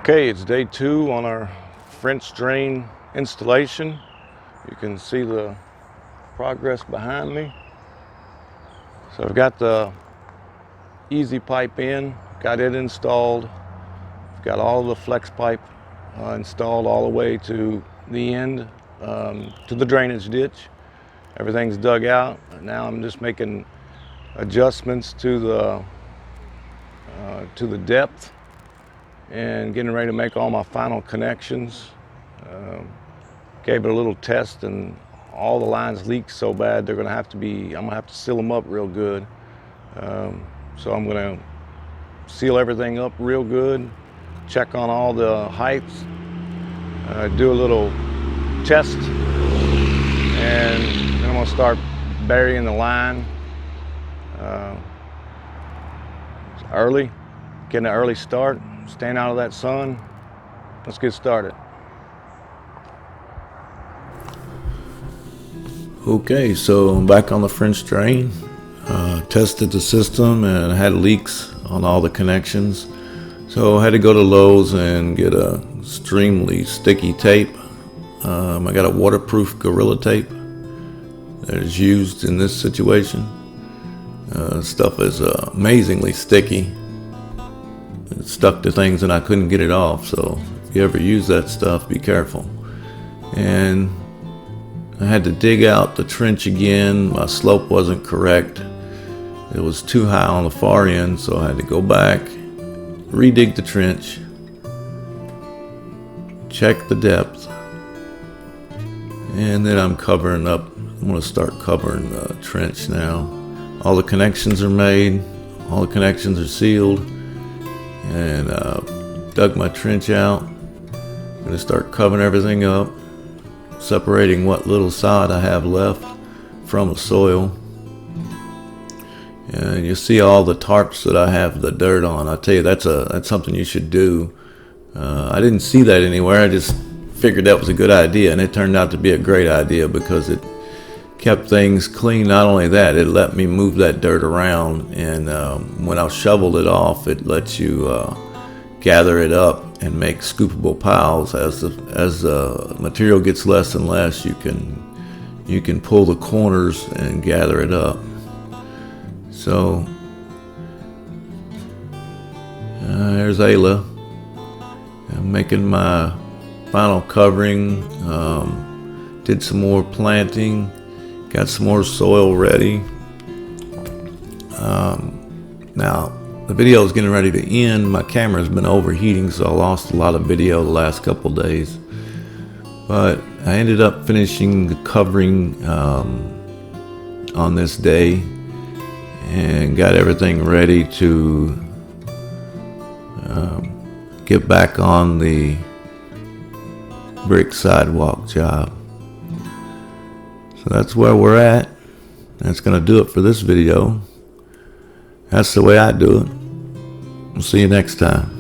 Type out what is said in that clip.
Okay, it's day 2 on our French drain installation. You can see the progress behind me. So I've got the easy pipe in, got it installed. I've got all of the flex pipe installed all the way to the end, to the drainage ditch. Everything's dug out. Now I'm just making adjustments to the depth and getting ready to make all my final connections. Gave it a little test and all the lines leak so bad I'm gonna have to seal them up real good. So I'm gonna seal everything up real good, check on all the heights, do a little test, and then I'm gonna start burying the line. It's early, getting an early start, staying out of that sun. Let's get started. Okay, so I'm back on the French drain. Tested the system and had leaks on all the connections. So I had to go to Lowe's and get a extremely sticky tape. I got a waterproof Gorilla Tape that is used in this situation. Stuff is amazingly sticky. It stuck to things and I couldn't get it off, so if you ever use that stuff, be careful. And I had to dig out the trench again. My slope wasn't correct. It was too high on the far end, so I had to go back, redig the trench, check the depth, and then I'm covering up. I'm going to start covering the trench now. All the connections are made, all the connections are sealed, and dug my trench out. I'm going to start covering everything up, separating what little sod I have left from the soil. And you see all the tarps that I have the dirt on. I tell you, that's something you should do. I didn't see that anywhere. I just figured that was a good idea, and it turned out to be a great idea because it kept things clean. Not only that, it let me move that dirt around, and when I shoveled it off, it lets you gather it up and make scoopable piles. As the material gets less and less, you can pull the corners and gather it up. So there's Ayla. I'm making my final covering. Did some more planting, got some more soil ready. Now the video is getting ready to end. My camera's been overheating, so I lost a lot of video the last couple days. But I ended up finishing the covering on this day and got everything ready to get back on the brick sidewalk job. So that's where we're at. That's going to do it for this video. That's the way I do it. We'll see you next time.